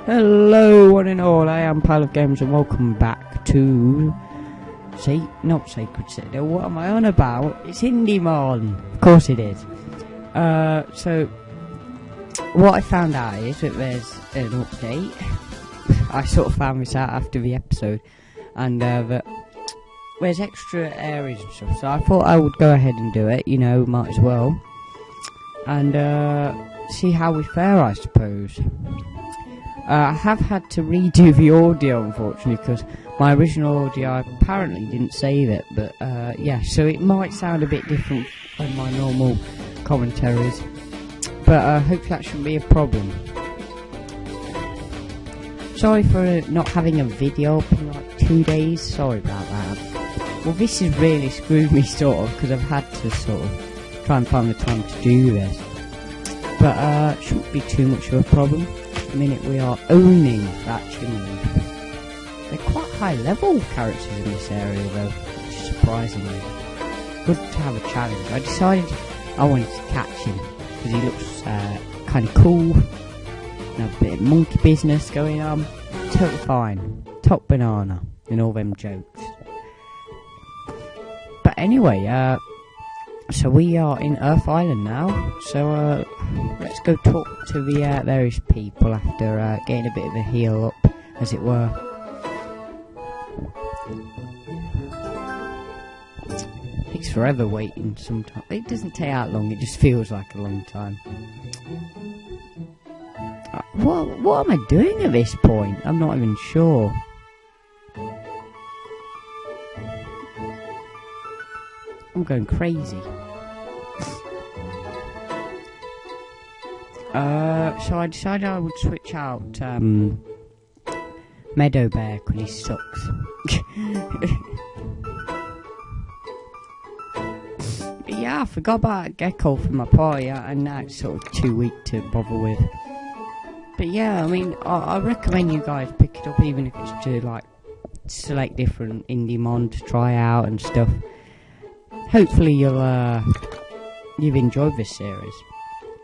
Hello one and all, I am Palofgames and welcome back to not Sacred Citadel, what am I on about? It's Indiemon, of course it is. So what I found out is that there's an update. I sort of found this out after the episode, and that there's extra areas and stuff, so I thought I would go ahead and do it, you know, might as well, and see how we fare, I suppose. I have had to redo the audio, unfortunately, because my original audio, I apparently didn't save it, but yeah, so it might sound a bit different than my normal commentaries, but hopefully that shouldn't be a problem. Sorry for not having a video up in like 2 days, sorry about that. Well, this has really screwed me, sort of, because I've had to sort of try and find the time to do this, but shouldn't be too much of a problem. The minute we are owning that chimney. They're quite high level characters in this area though, which is surprisingly good to have a challenge. I decided I wanted to catch him because he looks kind of cool and a bit of monkey business going on. Totally fine, top banana in all them jokes. But anyway, so we are in Earth Island now, so let's go talk to the various people after getting a bit of a heal up, as it were. Takes forever waiting sometimes. It doesn't take that long, it just feels like a long time. What am I doing at this point? I'm not even sure. I'm going crazy. So I decided I would switch out Meadow Bear because he sucks. But yeah, I forgot about Gecko from my party, and now it's sort of too weak to bother with. But yeah, I mean, I recommend you guys pick it up, even if it's to like select different Indiemon to try out and stuff. Hopefully you've enjoyed this series.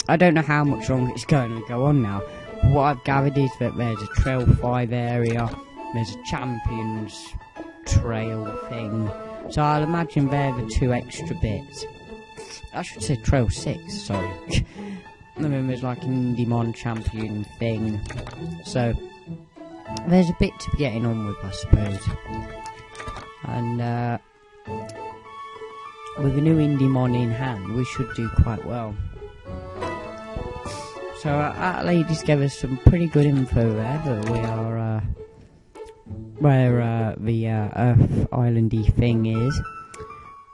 I don't know how much longer it's going to go on now. What I've gathered is that there's a Trail 5 area, there's a Champions Trail thing, so I'll imagine they're the 2 extra bits. I should say Trail 6, sorry. And then there's like an Indiemon Champion thing, so there's a bit to be getting on with, I suppose. And with a new Indiemon in hand, we should do quite well. So that lady's gave us some pretty good info there that we are where the Earth Islandy thing is.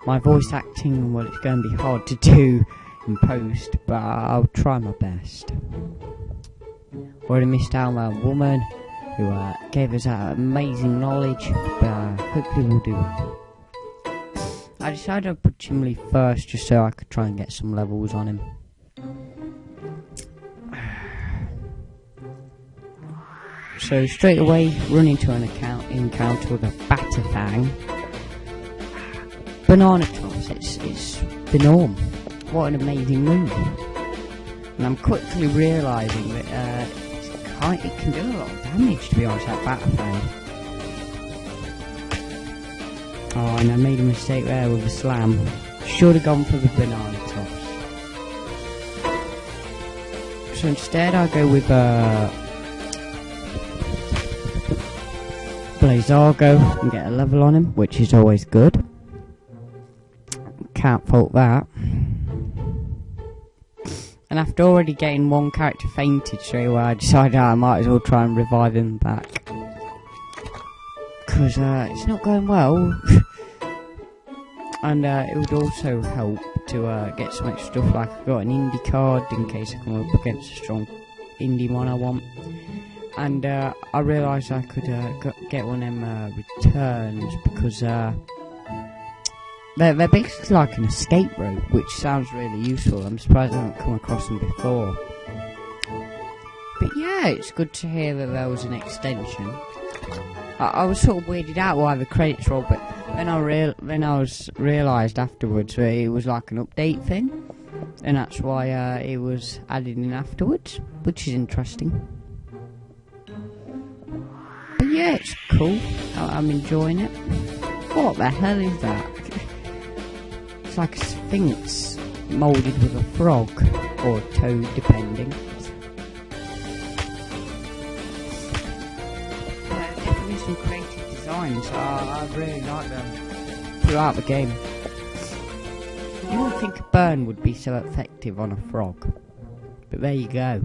My voice acting, well, it's going to be hard to do in post, but I'll try my best. Already missed out on a woman who gave us amazing knowledge, but hopefully we'll do it. I decided I'd put Chimley first just so I could try and get some levels on him. So straight away, run into an encounter with a Batterfang. Banana toss, it's the norm. What an amazing move. And I'm quickly realising that it can do a lot of damage, to be honest, that Batterfang. Oh, and I made a mistake there with the slam. Should have gone for the banana toss. So instead I go with Blazargo and get a level on him, which is always good. Can't fault that. And after already getting one character fainted straight away, I decided I might as well try and revive him back. Because it's not going well. And it would also help to get some extra stuff, like I've got an indie card in case I come up against a strong Indiemon I want. And I realised I could get one of them returns because they're basically like an escape rope, which sounds really useful. I'm surprised I haven't come across them before. But yeah, it's good to hear that there was an extension. I was sort of weirded out why the credits rolled, but then I realised afterwards that it was like an update thing, and that's why it was added in afterwards, which is interesting. yeah, it's cool. I'm enjoying it. What the hell is that? It's like a sphinx moulded with a frog or a toad, depending. Definitely some creative designs. I really like them throughout the game. You wouldn't think a burn would be so effective on a frog, but there you go.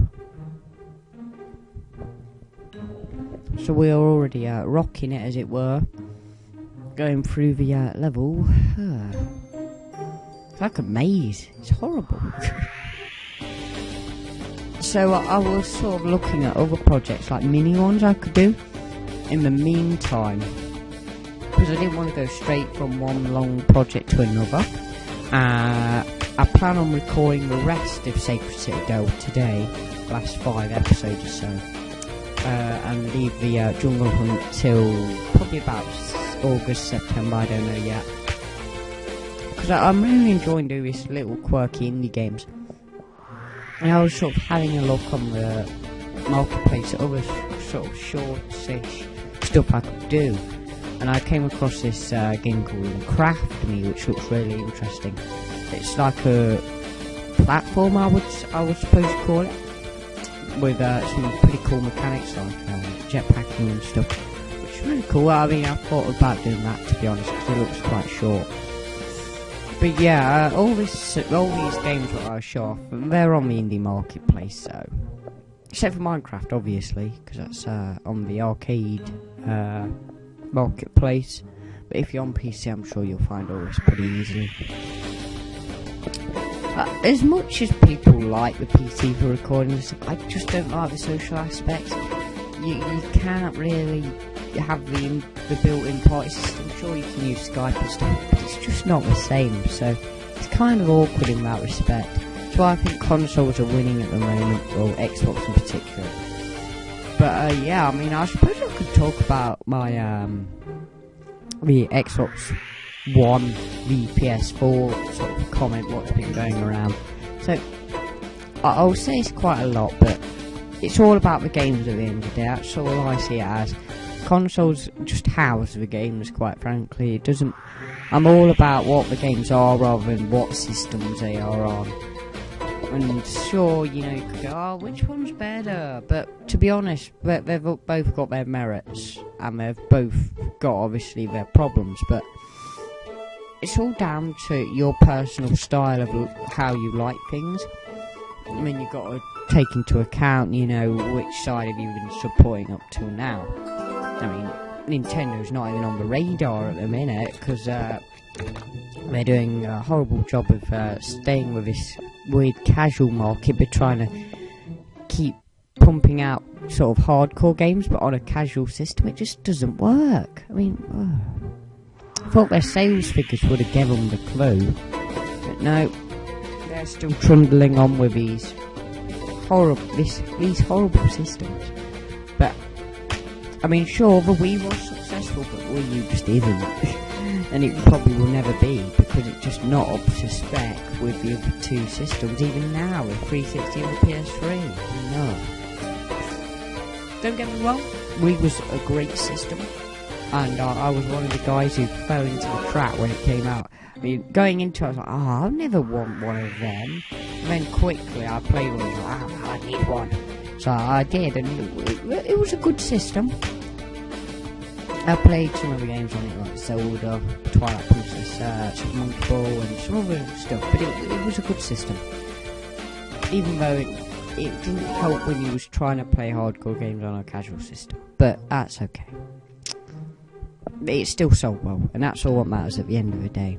So we are already rocking it, as it were, going through the level. It's like a maze. It's horrible. So I was sort of looking at other projects, like mini ones I could do in the meantime, because I didn't want to go straight from one long project to another. I plan on recording the rest of Sacred Citadel today, last 5 episodes or so, and leave the Jungle Hunt till probably about August, September, I don't know yet. Because I'm really enjoying doing these little quirky indie games. And I was sort of having a look on the marketplace at other sort of short-ish stuff I could do. And I came across this game called Craft Me, which looks really interesting. It's like a platform, I was supposed to call it, with some pretty cool mechanics like jetpacking and stuff, which is really cool. I mean, I thought about doing that, to be honest, because it looks quite short. But yeah, all these games that I show off, they're on the indie marketplace, so except for Minecraft, obviously, because that's on the arcade marketplace. But if you're on PC, I'm sure you'll find all this pretty easily. As much as people like the PC for recording and stuff, I just don't like the social aspect. You can't really have the built-in party system. Sure, you can use Skype and stuff, but it's just not the same. So it's kind of awkward in that respect. So I think consoles are winning at the moment, or Xbox in particular. But yeah, I mean, I suppose I could talk about my the Xbox One, the PS4 sort of comment, what's been going around. So I'll say it's quite a lot, but it's all about the games at the end of the day. That's all I see it as. Consoles just house the games, quite frankly. It doesn't. I'm all about what the games are rather than what systems they are on. And sure, you know, you could go, oh, which one's better? But to be honest, they've both got their merits, and they've both got, obviously, their problems. But it's all down to your personal style of how you like things. I mean, you've got to take into account, you know, which side have you been supporting up till now. I mean, Nintendo's not even on the radar at the minute, because they're doing a horrible job of staying with this weird casual market, but trying to keep pumping out sort of hardcore games, but on a casual system. It just doesn't work. I mean, I thought their sales figures would have given them the clue, but no, they're still trundling on with these horrible systems. But I mean, sure, the Wii was successful, but Wii U just isn't. And it probably will never be, because it's just not up to spec with the other two systems, even now, with 360 and the PS3. No. Don't get me wrong, Wii was a great system, and I was one of the guys who fell into the trap when it came out. I mean, going into it, I was like, oh, I'll never want one of them. And then quickly, I played one, and I was like, oh, I need one. So I did, and it was a good system. I played some of the games on it, like Zelda, Twilight Princess, Super Monkey Ball, and some other stuff, but it was a good system. Even though it didn't help when you was trying to play hardcore games on a casual system. But that's okay. It still sold well, and that's all that matters at the end of the day.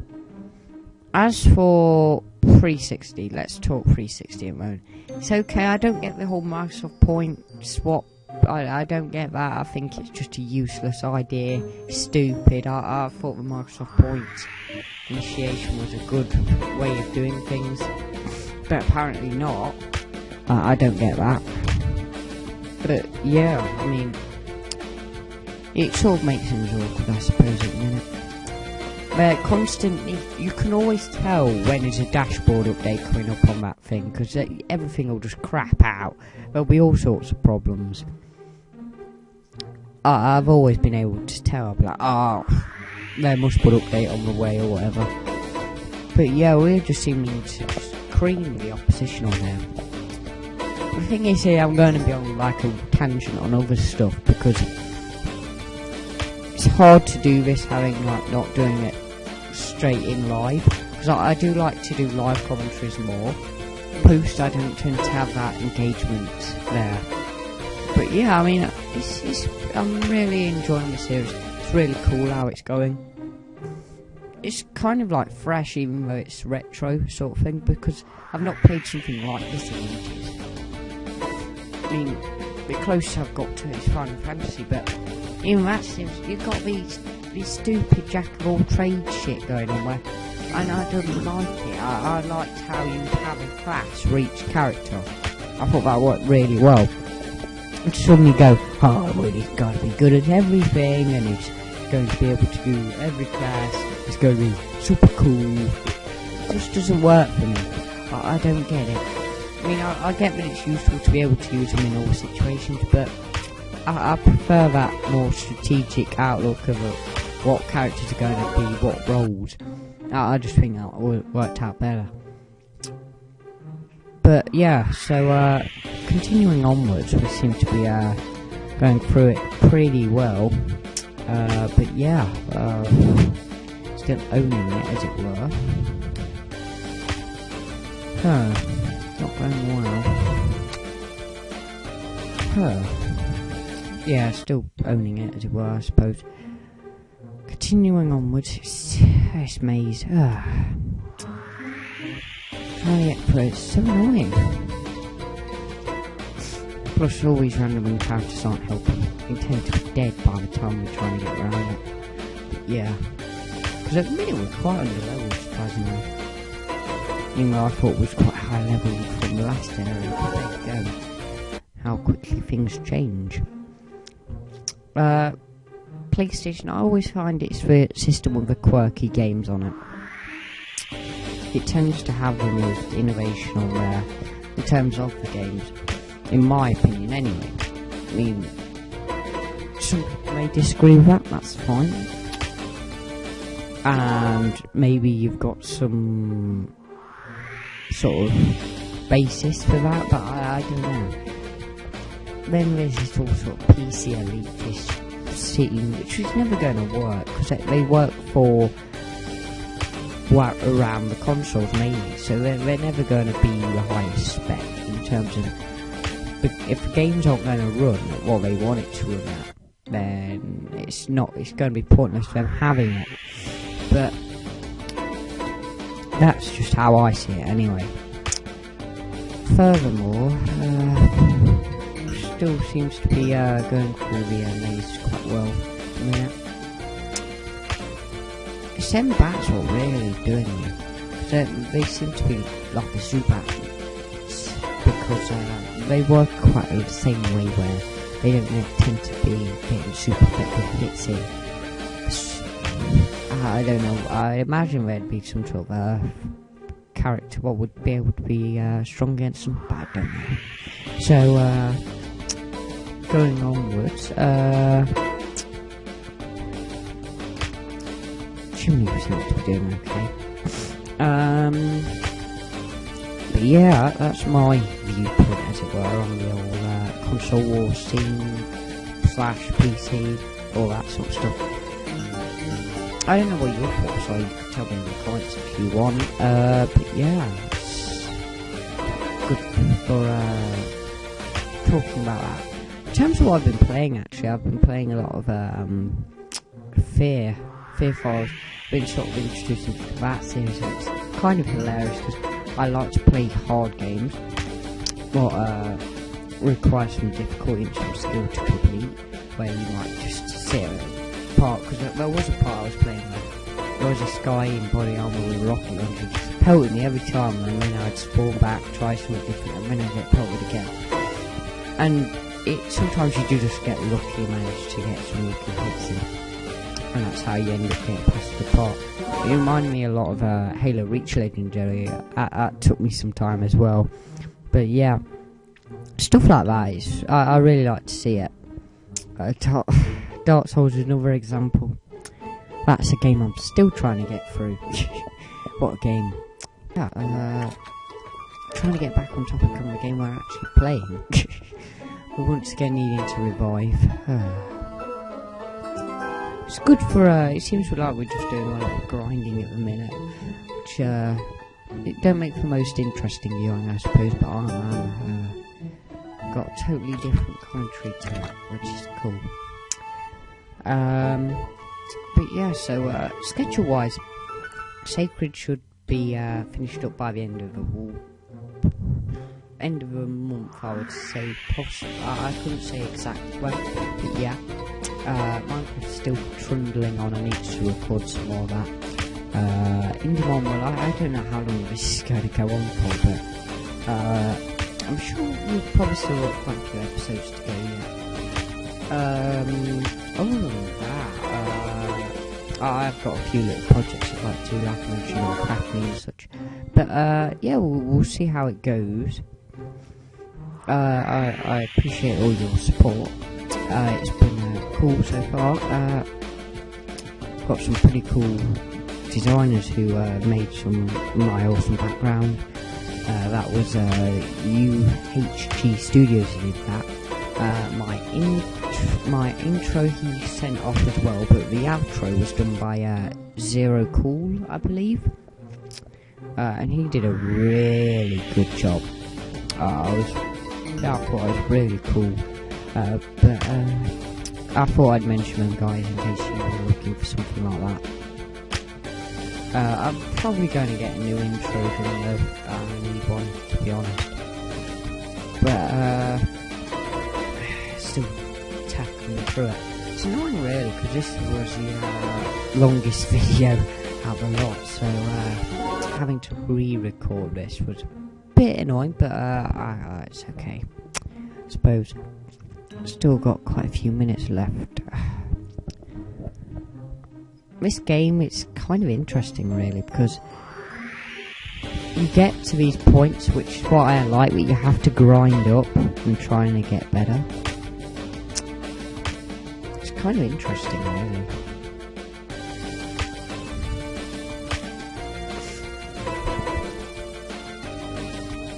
As for 360, let's talk 360 at the moment. It's okay, I don't get the whole Microsoft point swap. I don't get that. I think it's just a useless idea. Stupid. I thought the Microsoft Points initiation was a good way of doing things, but apparently not. I don't get that. But yeah, I mean, it sort of makes things awkward, I suppose, at the minute. They're constantly, you can always tell when there's a dashboard update coming up on that thing, because everything will just crap out. There'll be all sorts of problems. I've always been able to tell. I'll be like, oh, they must put update on the way or whatever. But yeah, we're just seeming to cream the opposition on there. The thing is here, I'm going to be on like a tangent on other stuff because it's hard to do this having like not doing it straight in live, because I do like to do live commentaries more. Post, I don't tend to have that engagement there. But yeah, I mean, I'm really enjoying the series. It's really cool how it's going. It's kind of like fresh, even though it's retro sort of thing, because I've not played something like this in ages. I mean, the closest I've got to it is Final Fantasy, but even that series, you've got these stupid jack of all trades shit going on where, and I don't like it. I liked how you have a class for each character. I thought that worked really well. And suddenly go, oh, well, he's got to be good at everything, and he's going to be able to do every class. It's going to be super cool. It just doesn't work for me. I don't get it. I mean, I get that it's useful to be able to use them in all situations, but I prefer that more strategic outlook of what characters are going to be, what roles. I just think that worked out better. But yeah, so continuing onwards, we seem to be going through it pretty well. But yeah, still owning it, as it were. Not going well. Yeah, still owning it, as it were, I suppose. Continuing onwards, it's maze. Trying to get through, it's so annoying. Plus, all these random encounters aren't helping. We tend to be dead by the time we're trying to get around it. But yeah. Because at the minute we're quite under level, surprisingly. Even though I thought it was quite high level from the last area. But there you go. How quickly things change. PlayStation, I always find it's the system with the quirky games on it. It tends to have the most innovation on there in terms of the games, in my opinion anyway. I mean, some people may disagree with that, that's fine. And maybe you've got some sort of basis for that, but I don't know. Then there's this all sort of PC elitist scene, which is never going to work, because they work for around the consoles mainly, so they're never going to be the highest spec in terms of, if the games aren't going to run at what they want it to run at, then it's going to be pointless for them having it. But that's just how I see it anyway. Furthermore, still seems to be going through the maze quite well. I mean, it's them bats what really doing it. So they seem to be like the zoo bats, because they work quite the same way where they don't tend to be getting super effective hits in. I don't know, I imagine there'd be some sort of character what would be able to be strong against them, but I don't know. So going onwards, Chimney seems to be doing okay. But yeah, that's my viewpoint, as it were, on the old console war scene / PC, all that sort of stuff. I don't know what your thoughts are, you can tell me in the comments if you want. But yeah, it's good for talking about that. In terms of what I've been playing, actually, I've been playing a lot of Fear Files. Been sort of introduced into that series, and it's kind of hilarious because I like to play hard games, what require some difficulty and some skill to complete, where you might just sit at a part, because there was a part I was playing where there was this guy in body armour with a rocket launcher just pelting me every time, and then I'd spawn back, try something different, and then I'd get pelted again. And sometimes you do just get lucky and manage to get some lucky hits in, and that's how you end up getting past the part. It reminded me a lot of Halo Reach Legendary. That took me some time as well, but yeah, stuff like that is I really like to see it. Dark Souls is another example. That's a game I'm still trying to get through. What a game. Yeah, trying to get back on topic on the game we're actually playing. We're once again needing to revive. It's good for, it seems like we're just doing a lot of grinding at the minute, which, it don't make the most interesting viewing, I suppose, but got a totally different commentary to it, which is cool. But yeah, so, schedule-wise, Sacred should be, finished up by the end of the month, I would say. Possibly, I couldn't say exactly when, but yeah. Minecraft's still trundling on. I need to record some more of that. Indiemon, well, I don't know how long this is going to go on for, but I'm sure we've probably still got quite a few episodes to go yet. Other than that, I've got a few little projects I'd like to, like I mentioned, on crafting and such. But yeah, we'll see how it goes. I appreciate all your support. It's been cool so far. Got some pretty cool designers who made some my awesome background. That was UHG Studios who did that. My intro he sent off as well, but the outro was done by Zero Cool, I believe. And he did a really good job. I thought it was really cool. But I thought I'd mention them, guys, in case you were looking for something like that. I'm probably going to get a new intro doing though. I need one, to be honest. But still tackling through it. It's annoying, really, because this was the longest video out of the lot, so having to re-record this was a bit annoying, but it's okay, I suppose. Still got quite a few minutes left. This game, it's kind of interesting, really, because you get to these points, which is what I like, where you have to grind up and trying to get better. It's kind of interesting, really.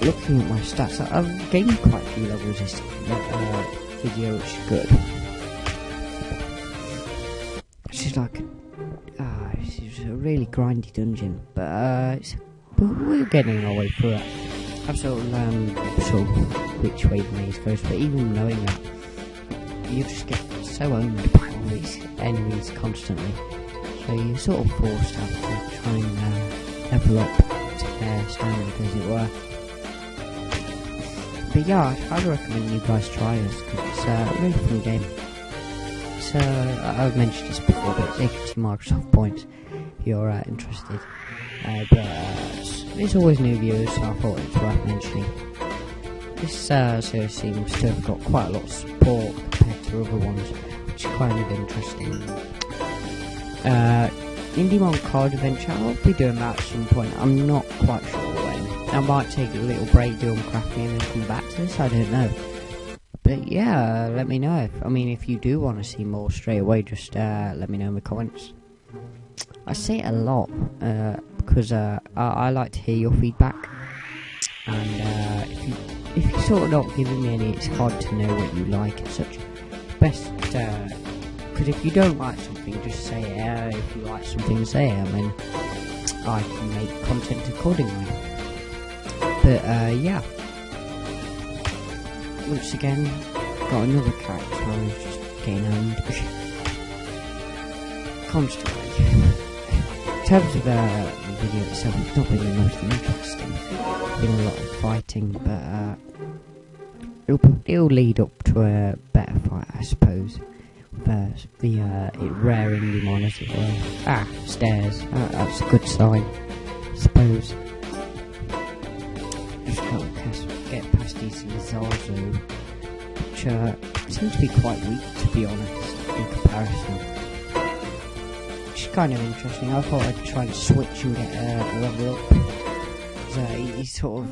Looking at my stats, I've gained quite a few levels this video, which is good. It's just like, this is a really grindy dungeon, but we're getting our way through it. I've sort of learned which way the maze goes, but even knowing that, you just get so owned by all these enemies constantly, so you're sort of forced to have to try and level up to their standard, as it were. But yeah, I'd highly recommend you guys try this, because it's a really fun game. So, I've mentioned this before, but it's 80 Microsoft points if you're interested. But there's always new viewers, so I thought it's worth mentioning. This series seems to have got quite a lot of support compared to other ones, which is kind of interesting. Indiemon Card Adventure, I'll be doing that at some point. I'm not quite sure when. I might take a little break, do crafting, and then come back to this, I don't know. But yeah, let me know. If you do want to see more straight away, just let me know in the comments. I say it a lot, because I like to hear your feedback. And if you're sort of not giving me any, it's hard to know what you like and such. Best, because if you don't like something, just say it. If you like something, say it. I can make content accordingly. But yeah, once again, got another character I was just getting owned constantly. In terms of the video itself, it's not been the most interesting. Been a lot of fighting, but it'll lead up to a better fight, I suppose. The rare Indiemon, as it were. Stairs. That's a good sign, I suppose. Just gotta get past these Zazu, which seem to be quite weak, to be honest, in comparison. Which is kind of interesting. I thought I'd try and switch and get a level up. He's sort of,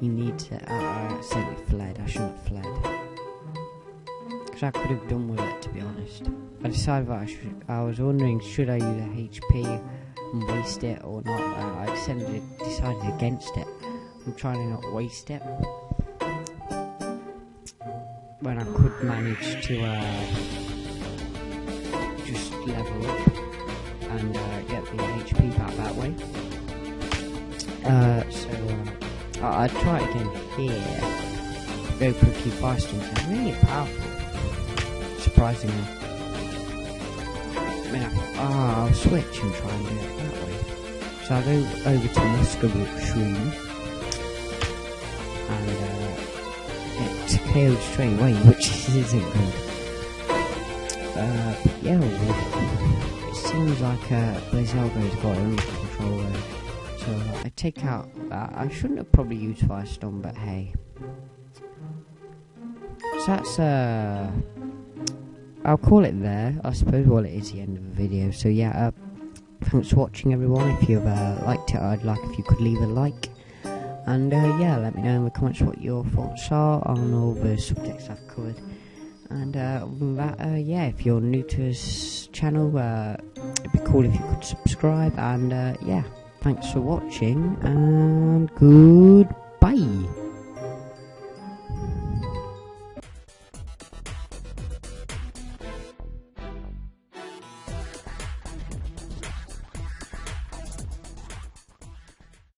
you need to, I accidentally fled, I shouldn't have fled. because I could have done with it, to be honest. I decided that I was wondering, should I use a HP and waste it or not. I decided against it. I'm trying to not waste it when I could manage to just level up and get the HP back that way. So I'll try it again here. Go for a few fire stones. They're really powerful, surprisingly. I mean, I'll switch and try and do it that way. So I'll go over to Muscovite Shroom and get KO'd straight away, which isn't good. But yeah, it seems like Blizzago's got it under control there. So I take out that. I shouldn't have probably used Firestone, but hey. So that's I'll call it there. I suppose well it is the end of the video. So yeah, thanks for watching everyone. If you've liked it, I'd like if you could leave a like. And yeah, let me know in the comments what your thoughts are on all the subjects I've covered. And other than that, yeah, if you're new to this channel, it'd be cool if you could subscribe. And yeah, thanks for watching and goodbye.